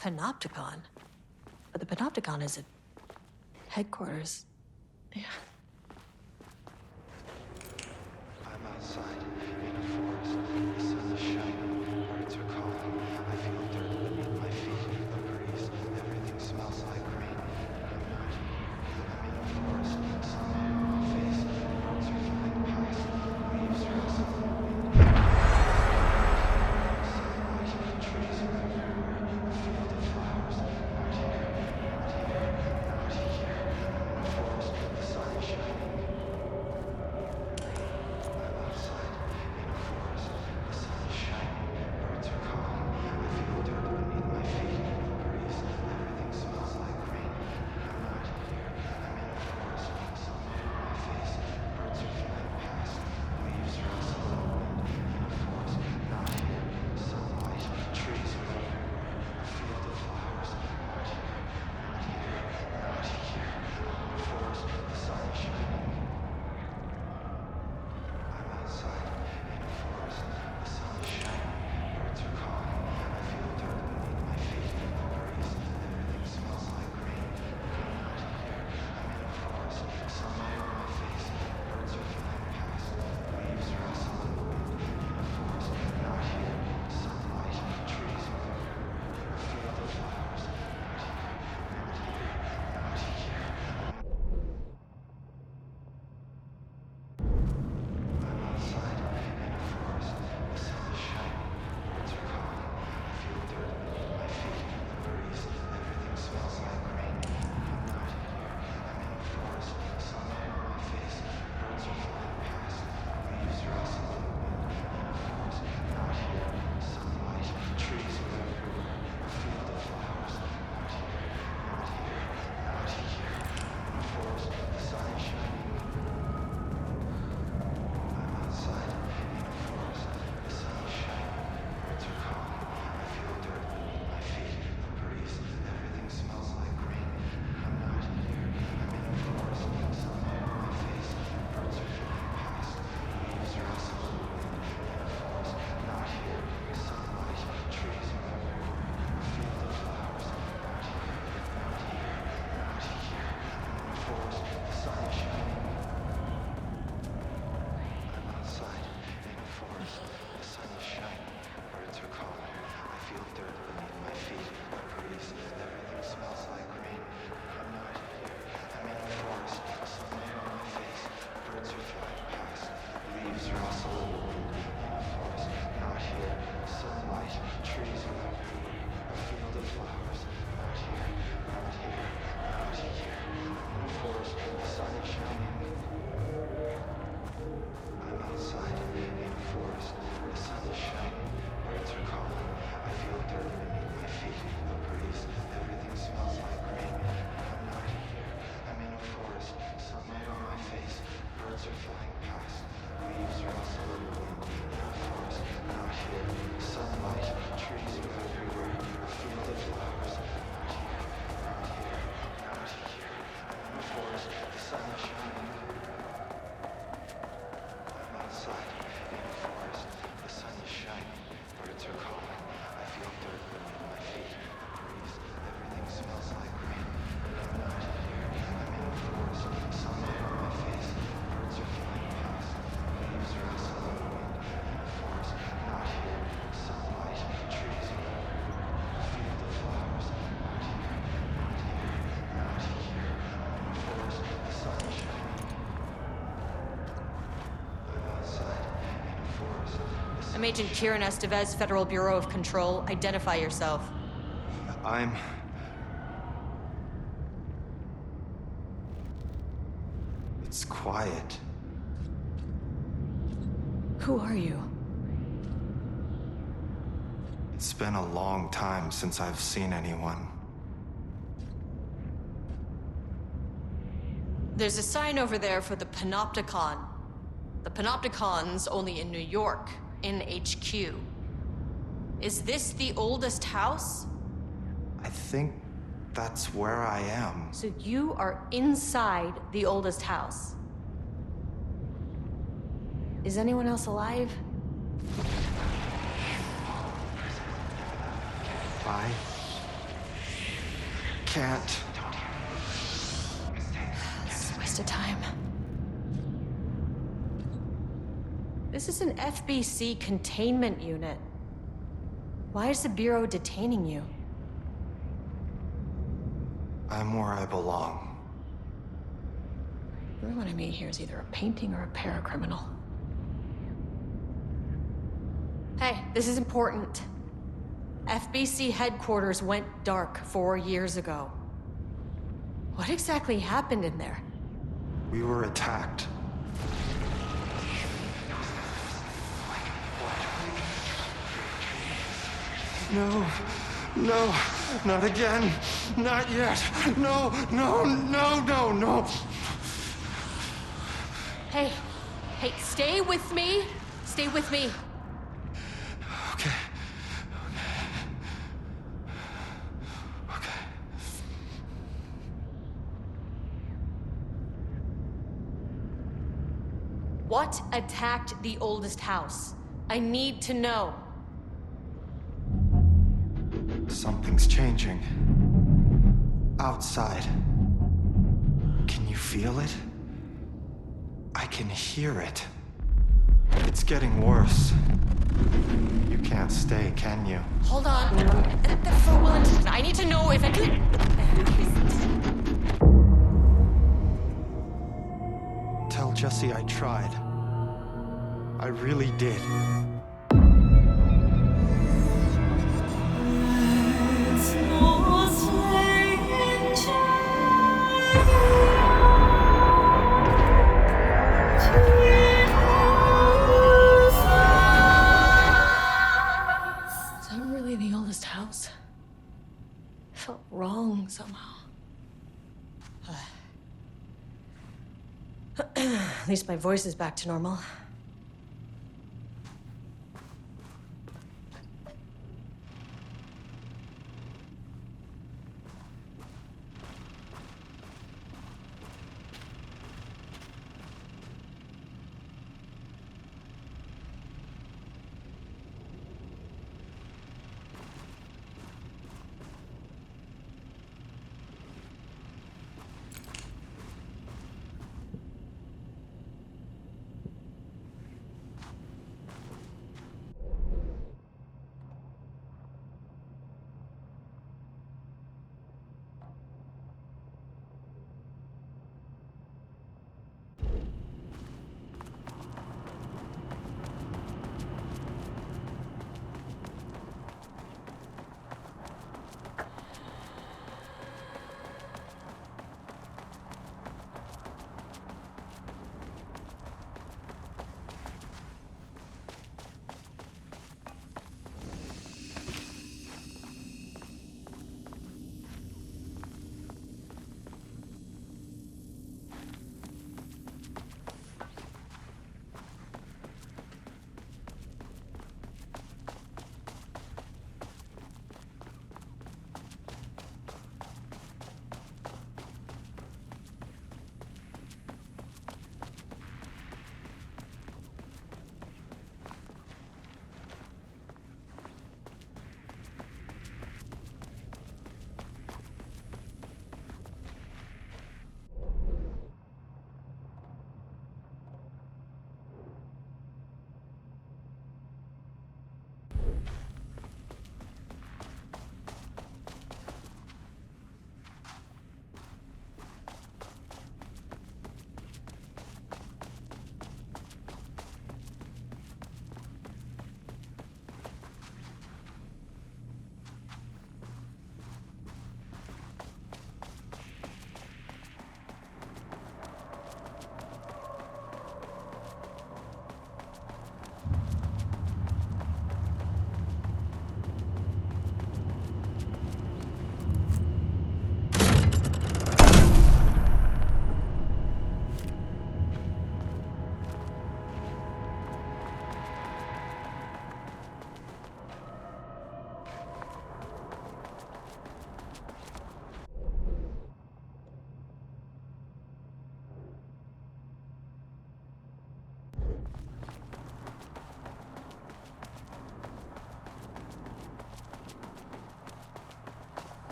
Panopticon? But the Panopticon is at headquarters. Yeah. I'm outside in a forest. The sun is shining. Birds are calling. I feel dirt beneath my feet. A breeze. Everything smells like rain. I'm not here. I'm in a forest. Sunlight on my face. Birds are flying past. Leaves rustle in the wind. Sunlight, trees are everywhere. A field of flowers. Not here. Not here. Not here. I'm in a forest. The sun is shining. I'm outside in a forest. The sun is shining. Birds are calling. I feel dirt beneath my feet. A breeze. Everything smells like rain. I'm not here. I'm in a forest. Sunlight on my face. Birds are flying past. Leaves rustle in the wind. In a forest. Not here. Sunlight. Trees are everywhere. A field of flowers. Not here. Not here. Not here. I'm in a forest. The sun is shining. I'm outside in a forest. The sun is shining. Birds are calling. I feel dirt beneath my feet. A breeze. Everything smells like rain. I'm not here. I'm in a forest. Sunlight on my face. Birds are flying past. Leaves rustle in the wind. In a forest. Not here. Sunlight. Trees are everywhere. A field of flowers. Not here. Not here. Not here. I'm outside in a forest. The sun is shining. Birds are calling. I feel dirt beneath my feet. A breeze. Everything smells like rain. I'm not here. I'm in a forest. Sunlight on my face. Birds are flying past. Leaves rustle in the wind. In a forest. Not here. Sunlight. Trees are everywhere. A field of flowers. Not here. Not here. Not here. I'm in a forest. The sun is shining. I'm outside in a forest. The sun is shining. Birds are calling. I feel dirt beneath my feet. A breeze. Everything smells like rain. I'm not here. I'm in a forest. Sunlight on my face. Birds are flying past. Leaves rustle in the wind. In a forest. Not here. Sunlight. Trees are everywhere. A field of flowers. Not here. Not here. Not here. I'm in a forest. The sun is shining. I'm outside in a forest. The sun is shining. Birds are calling. I feel dirt beneath my feet. A breeze. Everything smells like rain. I'm not here. I'm in a forest. Sunlight on my face. Birds are flying past. Leaves rustle in the wind. In a forest. Not here. Sunlight. Trees are everywhere. A field of flowers. Not here. Not here. Not here. I'm in a forest. The sun is shining. I'm outside in a forest. The sun is shining. Birds are calling. I feel dirt beneath my feet. A breeze. Everything smells like rain. I'm not here. I'm in a forest. Sunlight on my face. Birds are flying past. Leaves rustle in the wind. In a forest. Not here. Sunlight. Trees are everywhere. A field of flowers. Not here. Not here. Not here. I'm in a forest. The sun is shining. I'm outside in a forest. The sun is shining. Birds are calling. I feel dirt beneath my feet. A breeze. Everything smells like rain. I'm not here. I'm in a forest. Sunlight on my face. Birds are flying past. Leaves rustle in the wind. In a forest. Not here. Sunlight. Trees are everywhere. A field of flowers. Not here. Not here. Not here. I'm in a forest. The sun is shining. I'm outside in a forest. The sun I'm Agent Kieran Estevez, Federal Bureau of Control. Identify yourself. It's quiet. Who are you? It's been a long time since I've seen anyone. There's a sign over there for the Panopticon. The Panopticon's only in New York, in HQ. Is this the oldest house? I think that's where I am. So you are inside the oldest house. Is anyone else alive? 5, can't. This is a waste of time. This is an FBC containment unit. Why is the Bureau detaining you? I'm where I belong. Everyone I meet here is either a painting or a paracriminal. Hey, this is important. FBC headquarters went dark 4 years ago. What exactly happened in there? We were attacked. No, no, not again. Not yet. No, no, no, no, no. Hey, stay with me. Stay with me. Okay. Okay. What attacked the oldest house? I need to know. Something's changing. Outside. Can you feel it? I can hear it. It's getting worse. You can't stay, can you? Hold on. For well intentioned. I need to know if it. Tell Jesse I tried. I really did. Is that really the oldest house? It felt wrong somehow. At least my voice is back to normal.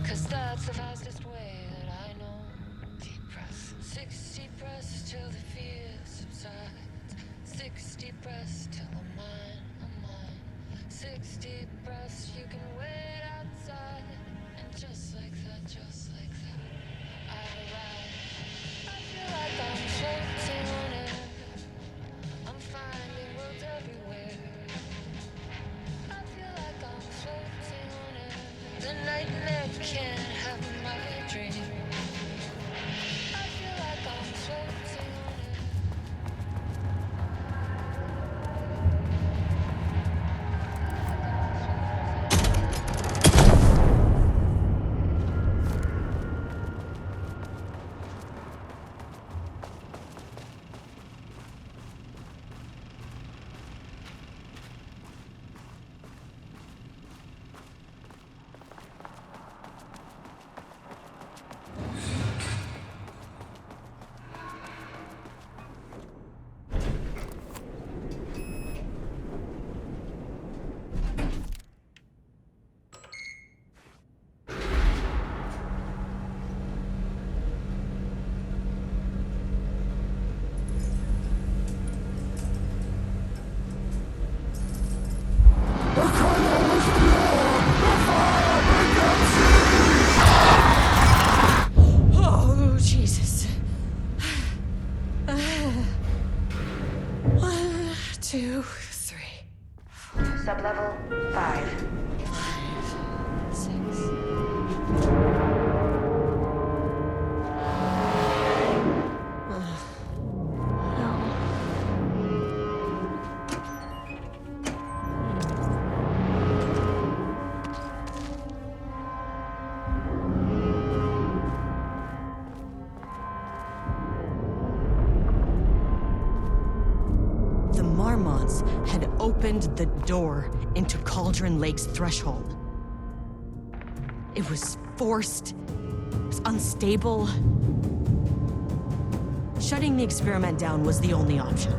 'cause that's the fastest way that I know. Deep breaths, 6 deep breaths till the fear subsides. 6 deep breaths till I'm mine, I'm mine. 6 deep breaths, you can wait outside. And just like that, I arrive. I feel like I'm floating on air. I'm finding worlds everywhere. I feel like I'm floating on air. The nightmare can't have my dream. I feel like I'm floating on air. Oh, Jesus. 1, 2, 3, Sublevel 5. 6. The Marmonts had opened the door into Cauldron Lake's threshold. It was forced, it was unstable. Shutting the experiment down was the only option.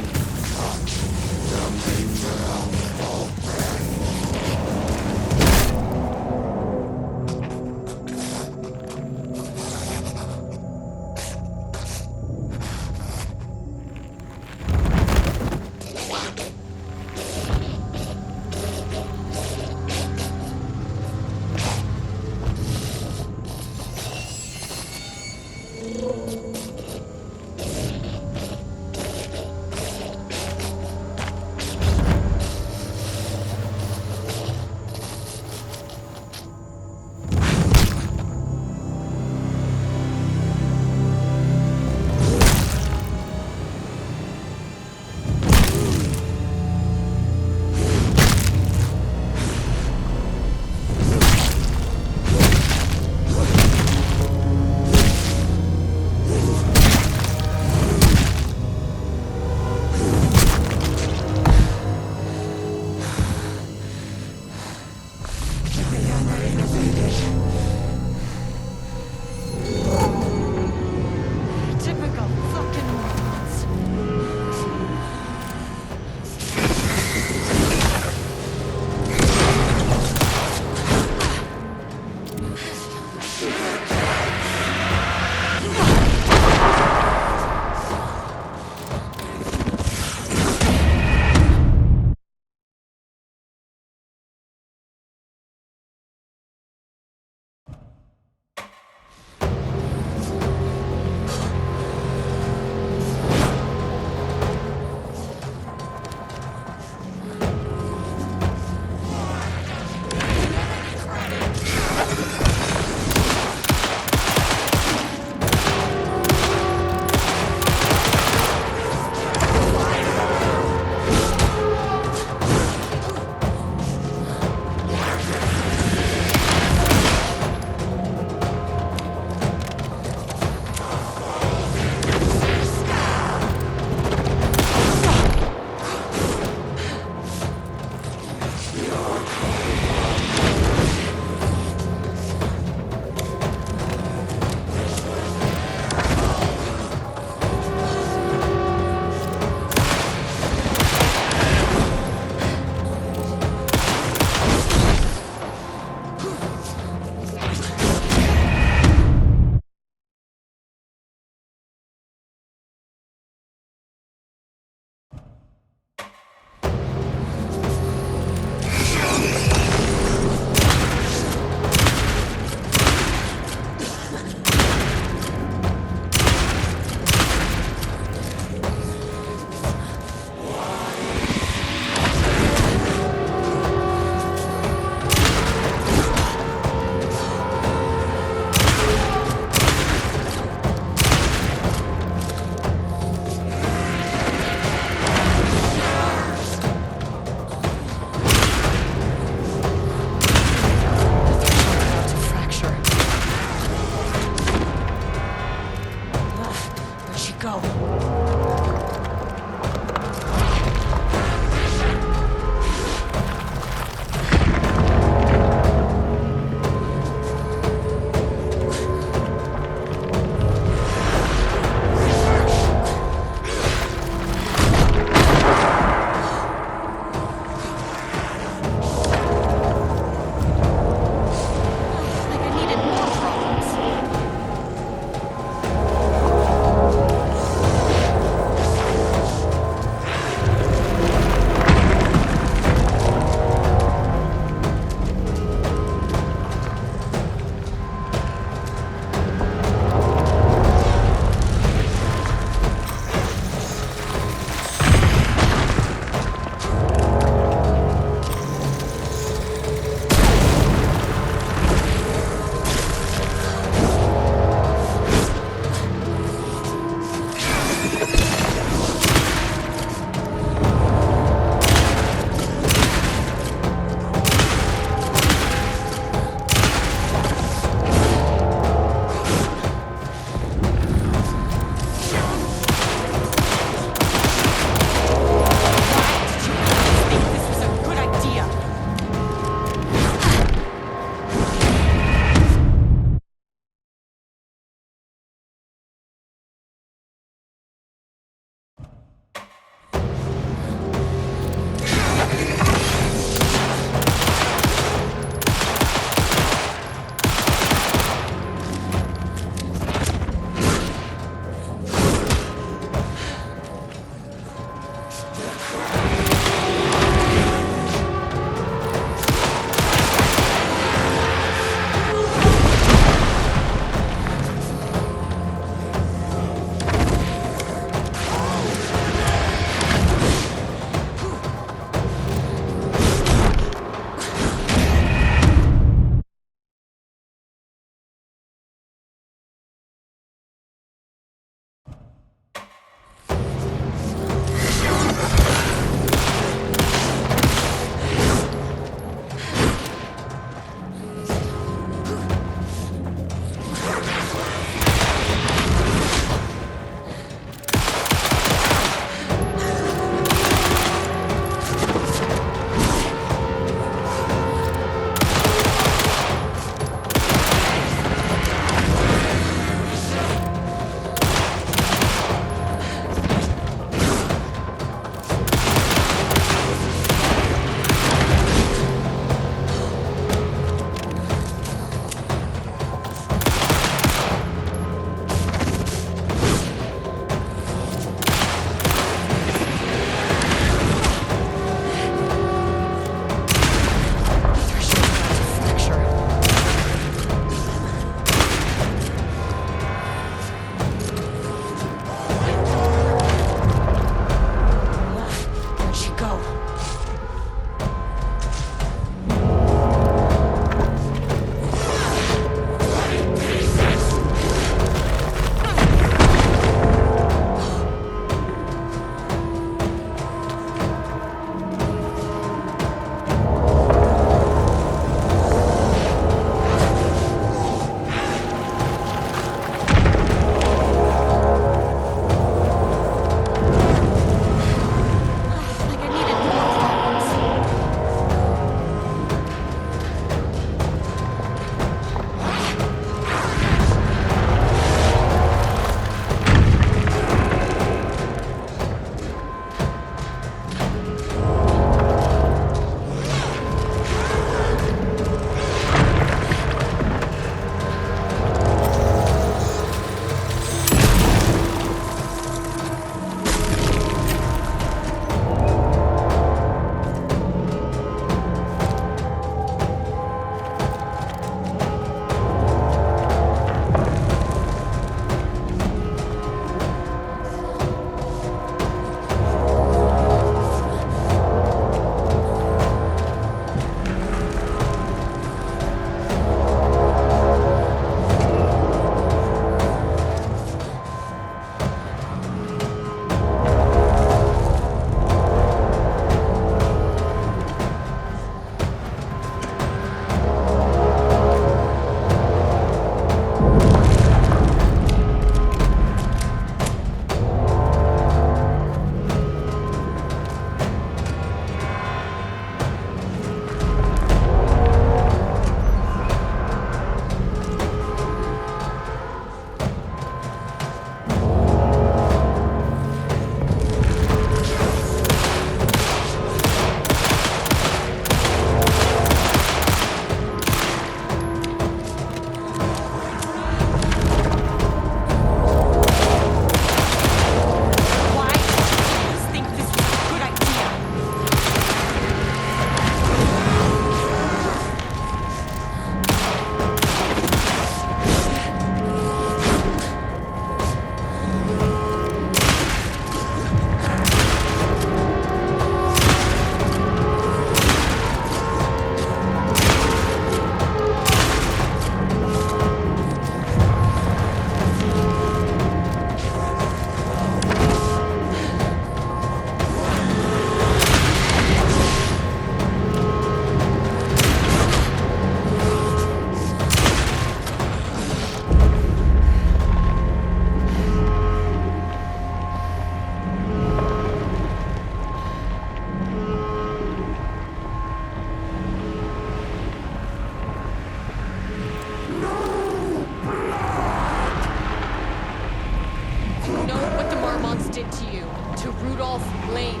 Rudolph Lane.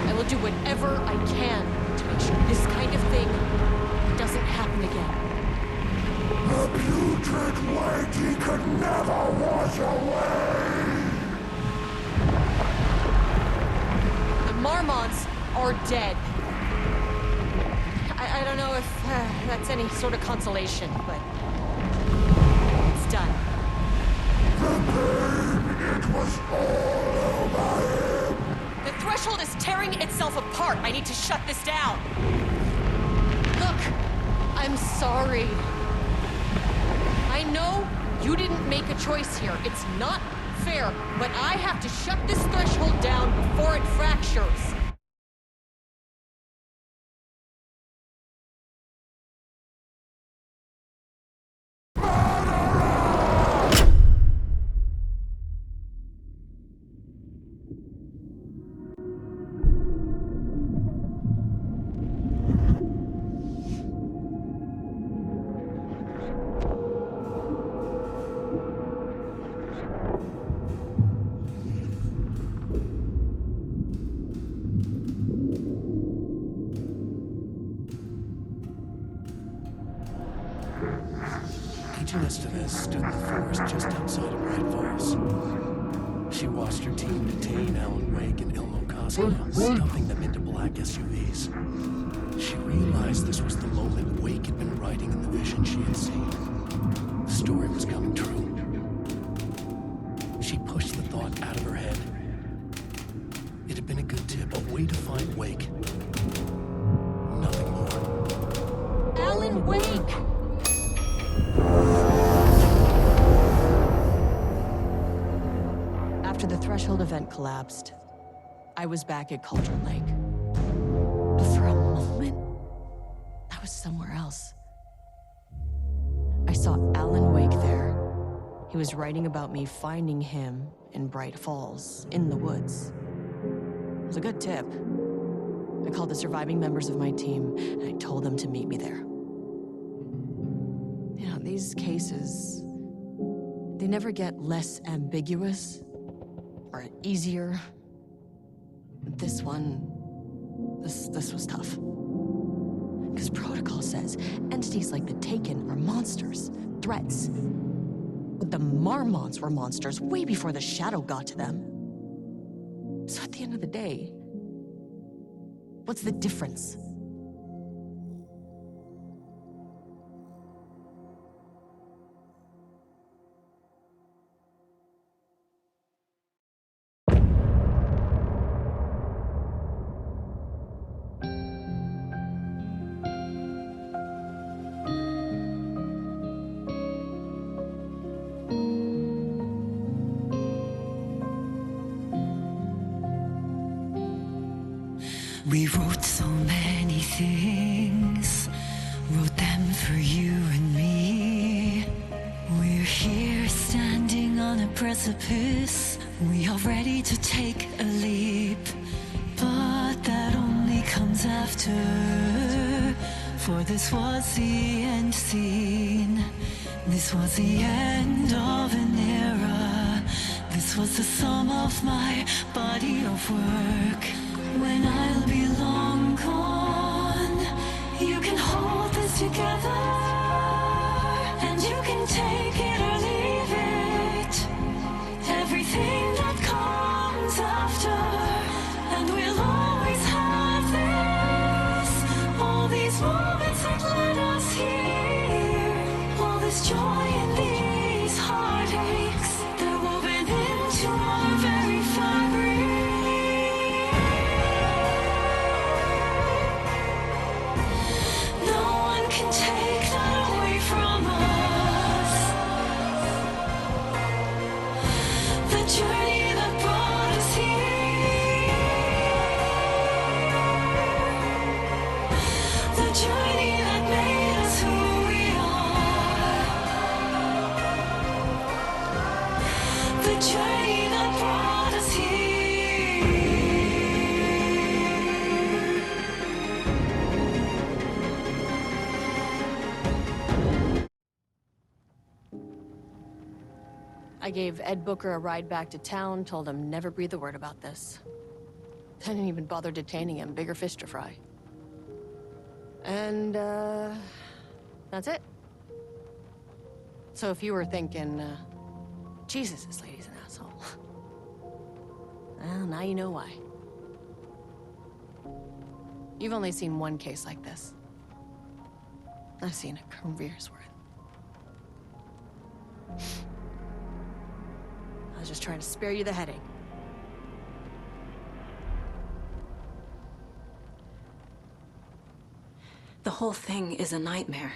I will do whatever I can to make sure this kind of thing doesn't happen again. The putrid weight he could never wash away! The Marmonts are dead. I don't know if that's any sort of consolation, but it's done. It was all over him! The threshold is tearing itself apart. I need to shut this down. Look, I'm sorry. I know you didn't make a choice here. It's not fair, but I have to shut this threshold down before it fractures. Agent Estevez stood in the forest just outside of Bright Falls. She watched her team detain Alan Wake and Ilmo Koska, stuffing them into black SUVs. She realized this was the moment Wake had been writing in the vision she had seen. The story was coming true. She pushed the thought out of her head. It had been a good tip, a way to find Wake. Nothing more. Alan Wake! After the Threshold event collapsed, I was back at Cauldron Lake. But for a moment, I was somewhere else. I saw Alan Wake there. He was writing about me finding him in Bright Falls, in the woods. It was a good tip. I called the surviving members of my team, and I told them to meet me there. You know, these cases, they never get less ambiguous or easier. This one, this was tough. Because protocol says entities like the Taken are monsters, threats. But the Marmonts were monsters way before the Shadow got to them. So at the end of the day, what's the difference? We wrote so many things, wrote them for you and me. We're here standing on a precipice. We are ready to take a leap, but that only comes after. For this was the end scene. This was the end of an era. This was the sum of my body of work. When I'll be long gone, you can hold this together, and you can take it or leave it. Everything that comes after, and we'll always have this. All these moments that led us here, all this joy and these heartaches, they're woven into our very fabric. Can take that away from us. I gave Ed Booker a ride back to town, told him never breathe a word about this. Didn't even bother detaining him, bigger fish to fry. And, that's it. So if you were thinking, Jesus, this lady's an asshole. Well, now you know why. You've only seen one case like this. I've seen a career's worth. I was just trying to spare you the headache. The whole thing is a nightmare.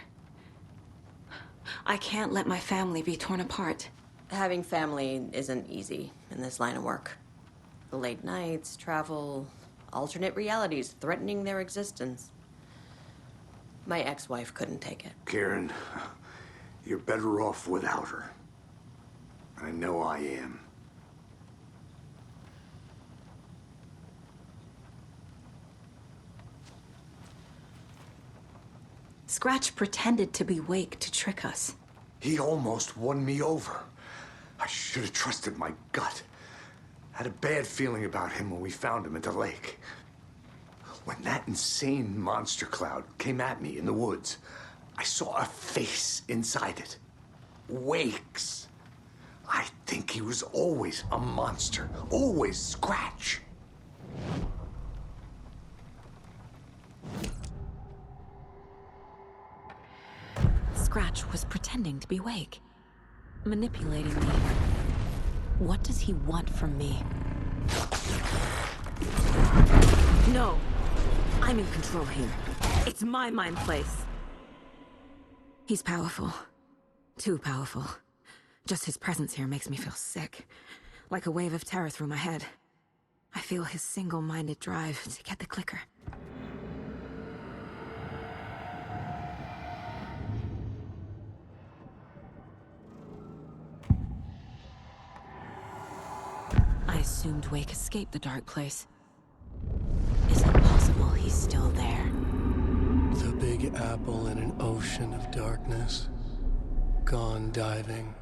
I can't let my family be torn apart. Having family isn't easy in this line of work. The late nights, travel, alternate realities threatening their existence. My ex-wife couldn't take it. Karen, you're better off without her. I know I am. Scratch pretended to be Wake to trick us. He almost won me over. I should have trusted my gut. Had a bad feeling about him when we found him at the lake. When that insane monster cloud came at me in the woods, I saw a face inside it. Wake's. I think he was always a monster. Always Scratch. Scratch was pretending to be Wake. Manipulating me. What does he want from me? No! I'm in control here. It's my mind place. He's powerful. Too powerful. Just his presence here makes me feel sick. Like a wave of terror through my head. I feel his single-minded drive to get the clicker. I assumed Wake escaped the dark place. Is it possible he's still there? The Big Apple in an ocean of darkness. Gone diving.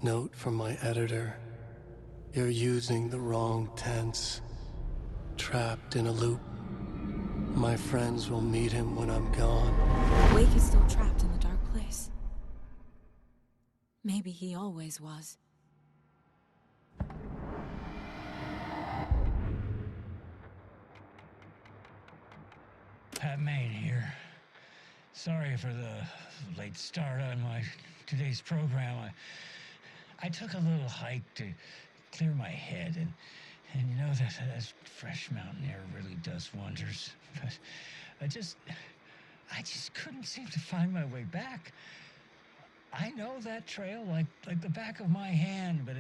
Note from my editor. You're using the wrong tense. Trapped in a loop. My friends will meet him when I'm gone. Wake is still trapped in the dark place. Maybe he always was. Pat Main here. Sorry for the late start on today's program. I took a little hike to clear my head, and you know that fresh mountain air really does wonders. But I just couldn't seem to find my way back. I know that trail like the back of my hand, but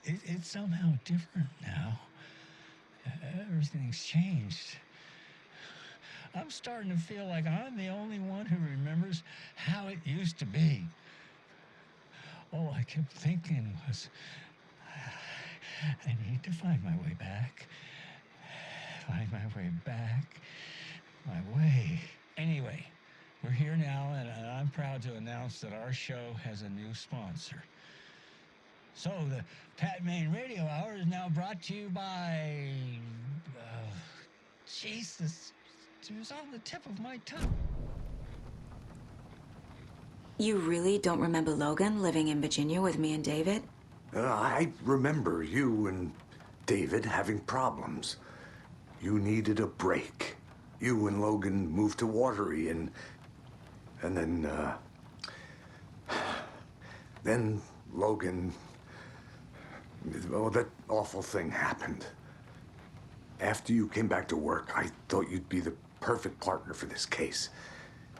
it's somehow different now. Everything's changed. I'm starting to feel like I'm the only one who remembers how it used to be. All I kept thinking was, I need to find my way back. Find my way back. My way. Anyway, we're here now, and I'm proud to announce that our show has a new sponsor. So, the Pat Main Radio Hour is now brought to you by... Jesus... It was on the tip of my tongue. You really don't remember Logan living in Virginia with me and David? I remember you and David having problems. You needed a break. You and Logan moved to Watery, and then Logan... Oh, that awful thing happened. After you came back to work, I thought you'd be the perfect partner for this case,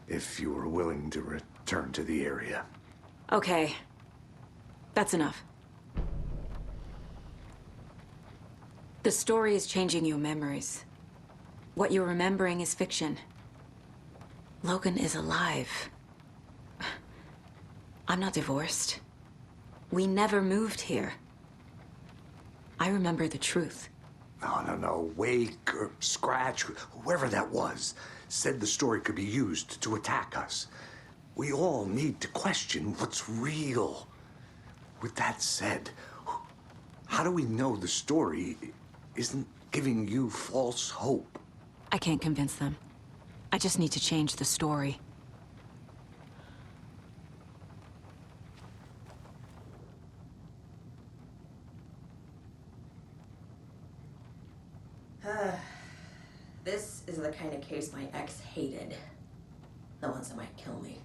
if you were willing to return to the area. Okay. That's enough. The story is changing your memories. What you're remembering is fiction. Logan is alive. I'm not divorced. We never moved here. I remember the truth. No. Wake or Scratch, whoever that was, said the story could be used to attack us. We all need to question what's real. With that said, how do we know the story isn't giving you false hope? I can't convince them. I just need to change the story. This is the kind of case my ex hated. The ones that might kill me.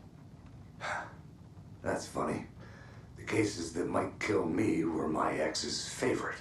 That's funny. The cases that might kill me were my ex's favorite.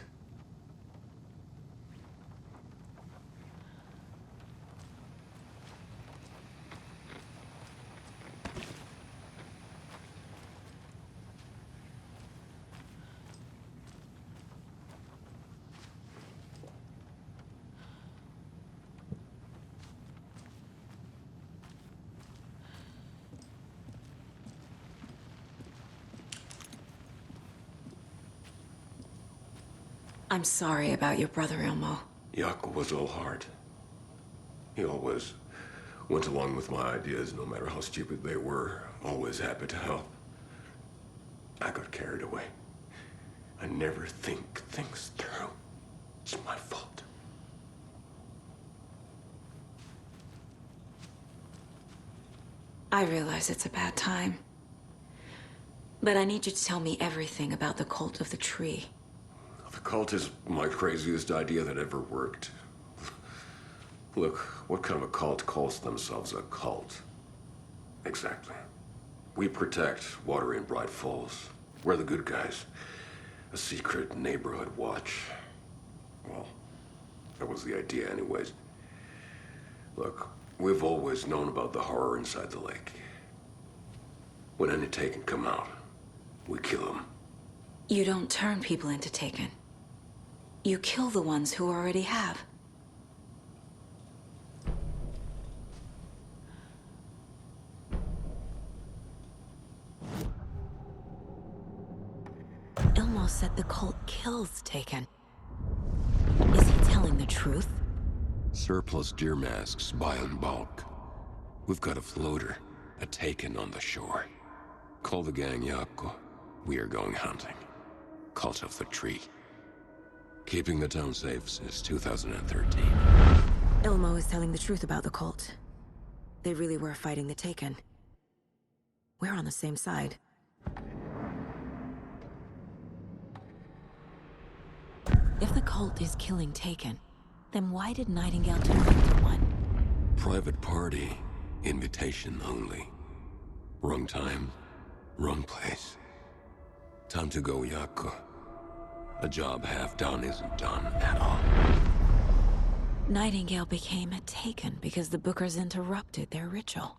I'm sorry about your brother, Ilmo. Jaakko was all heart. He always went along with my ideas, no matter how stupid they were. Always happy to help. I got carried away. I never think things through. It's my fault. I realize it's a bad time. But I need you to tell me everything about the Cult of the Tree. The cult is my craziest idea that ever worked. Look, what kind of a cult calls themselves a cult? Exactly. We protect water in Bright Falls. We're the good guys. A secret neighborhood watch. Well, that was the idea anyways. Look, we've always known about the horror inside the lake. When any Taken come out, we kill them. You don't turn people into Taken. You kill the ones who already have. Ilmo said the cult kills Taken. Is he telling the truth? Surplus deer masks buy in bulk. We've got a floater, a Taken on the shore. Call the gang Jaakko. We are going hunting. Cult of the Tree. Keeping the town safe since 2013. Ilmo is telling the truth about the cult. They really were fighting the Taken. We're on the same side. If the cult is killing Taken, then why did Nightingale turn into one? Private party. Invitation only. Wrong time, wrong place. Time to go, Jaakko. A job half done isn't done at all. Nightingale became a Taken because the Bookers interrupted their ritual.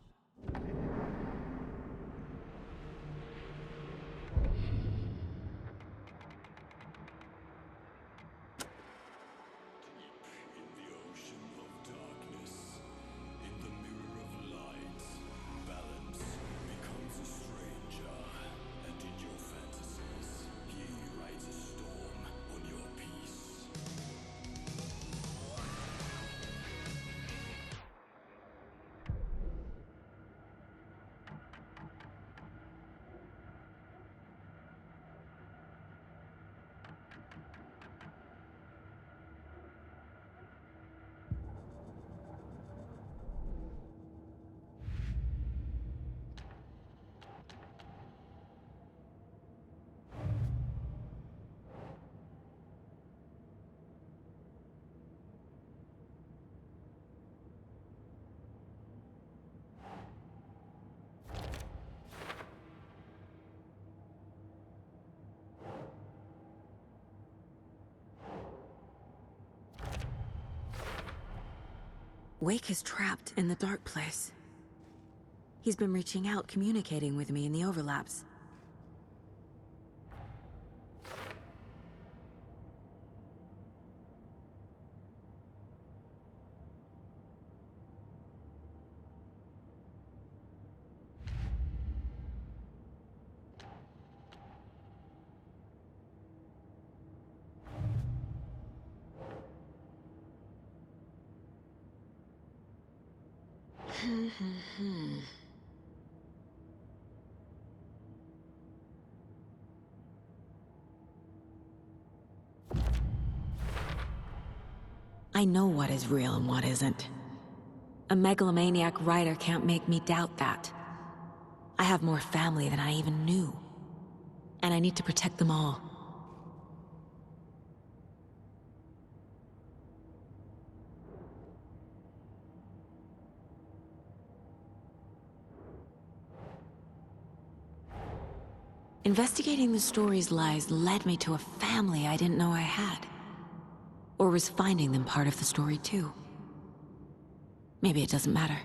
Wake is trapped in the dark place. He's been reaching out, communicating with me in the overlaps. I know what is real and what isn't. A megalomaniac writer can't make me doubt that. I have more family than I even knew. And I need to protect them all. Investigating the story's lies led me to a family I didn't know I had. Or was finding them part of the story too. Maybe it doesn't matter.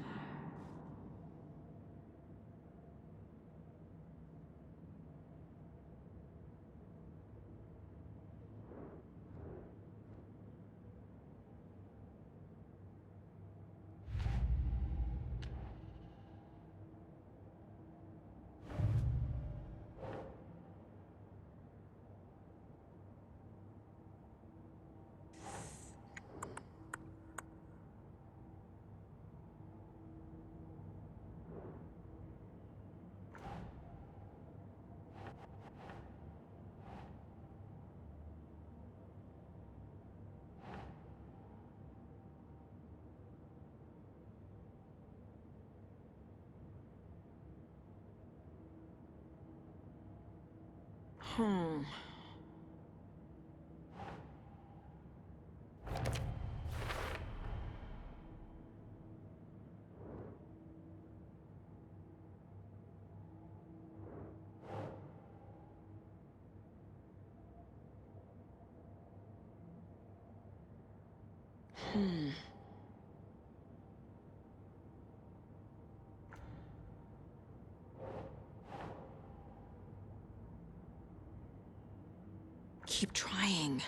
Keep trying.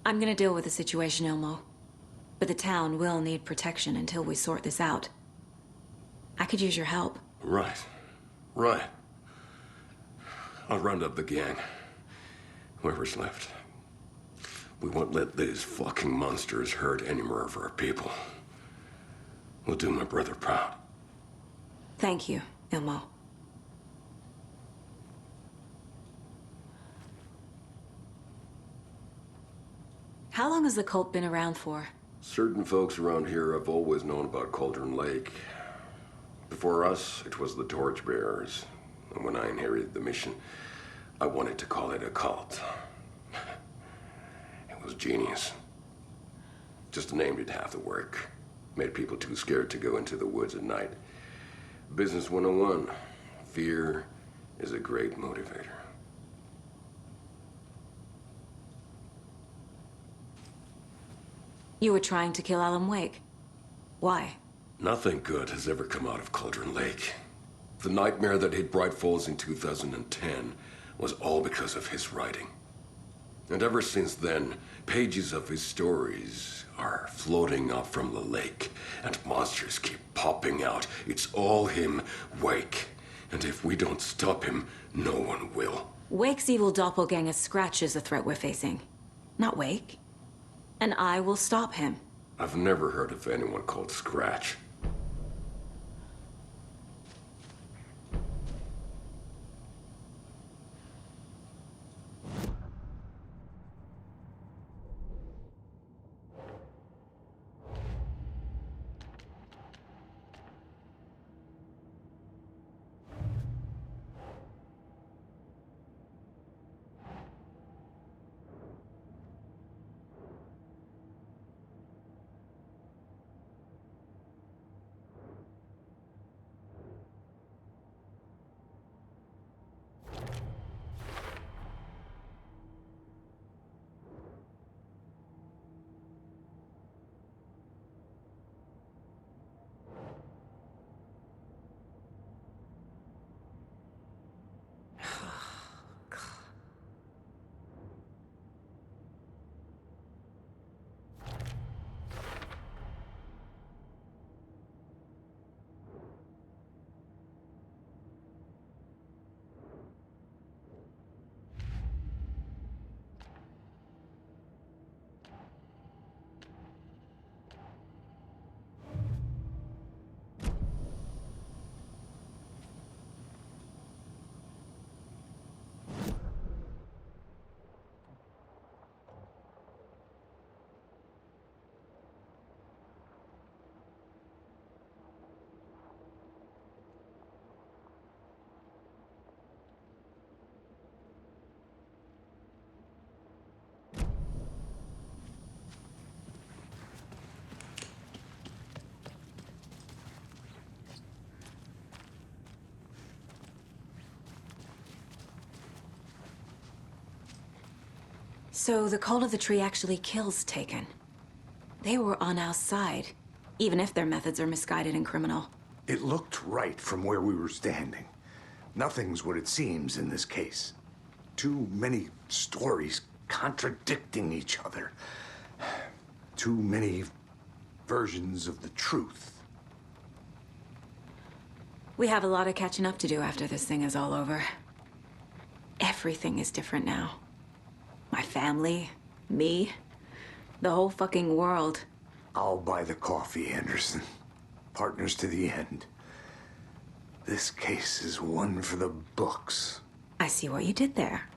I'm gonna deal with the situation, Ilmo. But the town will need protection until we sort this out. I could use your help. Right. Right. I'll round up the gang. Whoever's left. We won't let these fucking monsters hurt any more of our people. will do my brother proud. Thank you, Ilmo. How long has the cult been around for? Certain folks around here have always known about Cauldron Lake. Before us, it was the Torchbearers. And when I inherited the mission, I wanted to call it a cult. It was genius. Just named it half the work. Made people too scared to go into the woods at night. Business 101. Fear is a great motivator. You were trying to kill Alan Wake. Why? Nothing good has ever come out of Cauldron Lake. The nightmare that hit Bright Falls in 2010 was all because of his writing. And ever since then, pages of his stories are floating up from the lake, and monsters keep popping out. It's all him, Wake. And if we don't stop him, no one will. Wake's evil doppelganger Scratch is the threat we're facing, not Wake. And I will stop him. I've never heard of anyone called Scratch. So the Cult of the Tree actually kills Taken. They were on our side, even if their methods are misguided and criminal. It looked right from where we were standing. Nothing's what it seems in this case. Too many stories contradicting each other. Too many versions of the truth. We have a lot of catching up to do after this thing is all over. Everything is different now. My family, me, the whole fucking world. I'll buy the coffee, Anderson. Partners to the end. This case is one for the books. I see what you did there.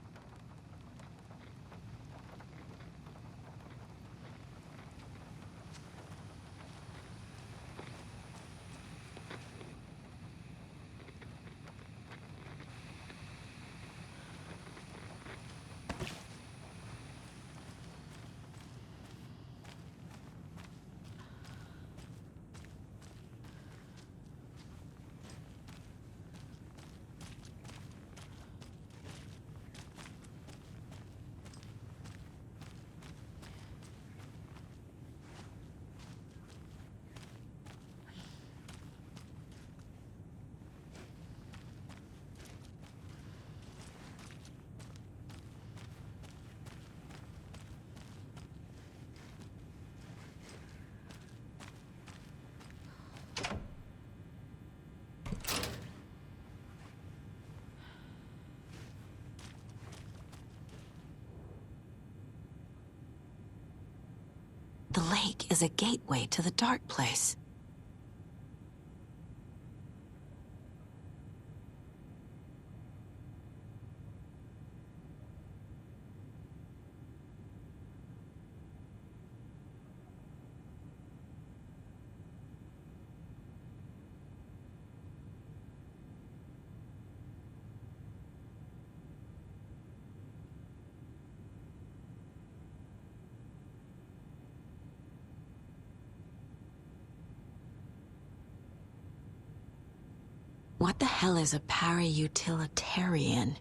The lake is a gateway to the dark place. What the hell is a para-utilitarian?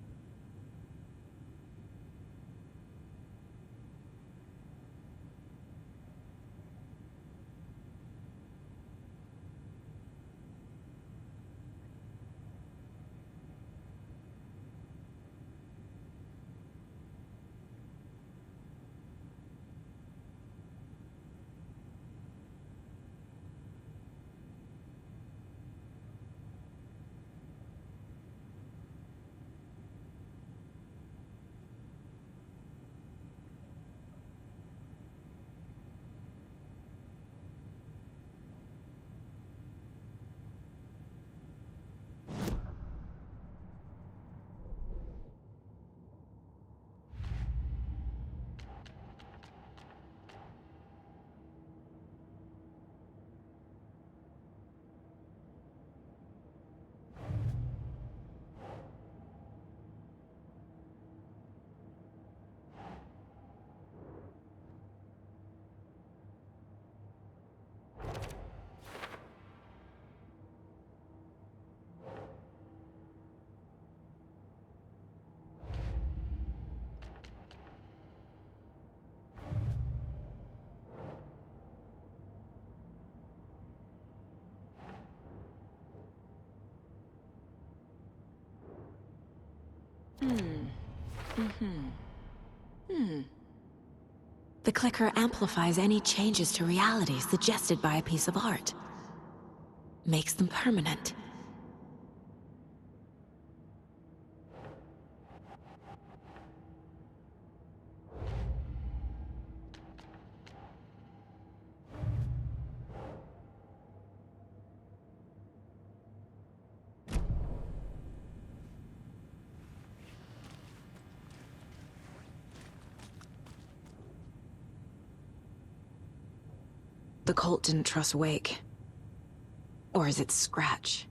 The clicker amplifies any changes to reality suggested by a piece of art. Makes them permanent. The cult didn't trust Wake. Or is it Scratch?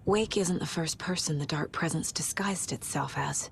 Wake isn't the first person the Dark Presence disguised itself as.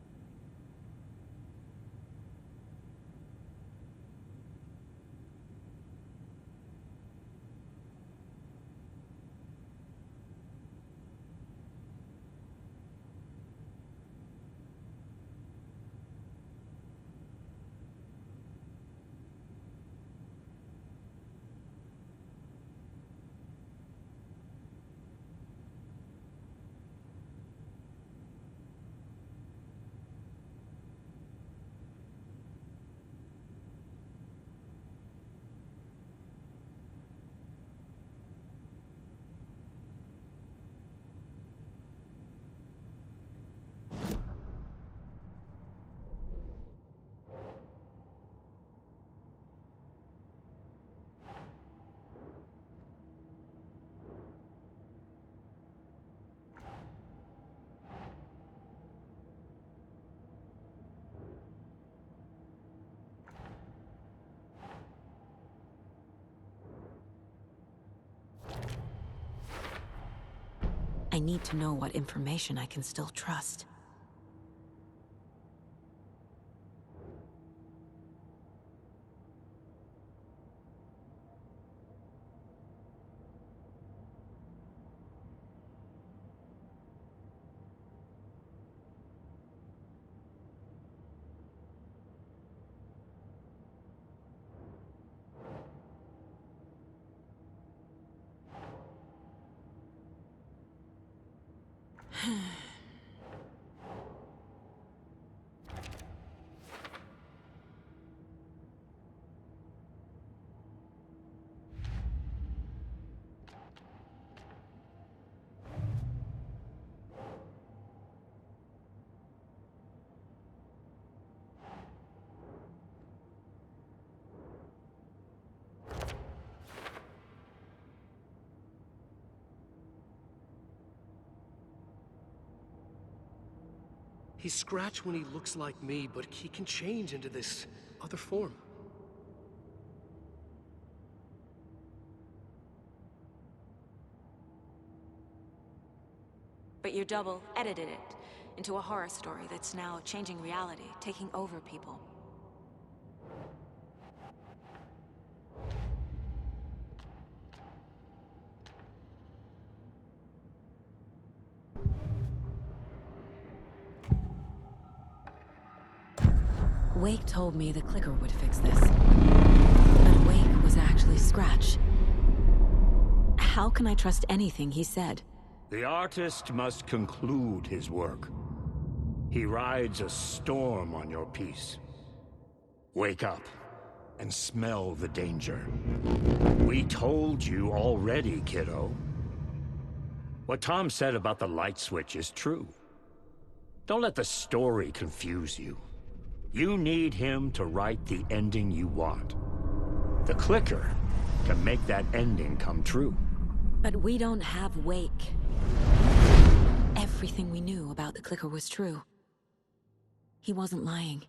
I need to know what information I can still trust. He's Scratch when he looks like me, but he can change into this other form. But your double edited it into a horror story that's now changing reality, taking over people. Wake told me the clicker would fix this. But Wake was actually Scratch. How can I trust anything he said? The artist must conclude his work. He rides a storm on your piece. Wake up and smell the danger. We told you already, kiddo. What Tom said about the light switch is true. Don't let the story confuse you. You need him to write the ending you want. The clicker can make that ending come true. But we don't have Wake. Everything we knew about the clicker was true. He wasn't lying.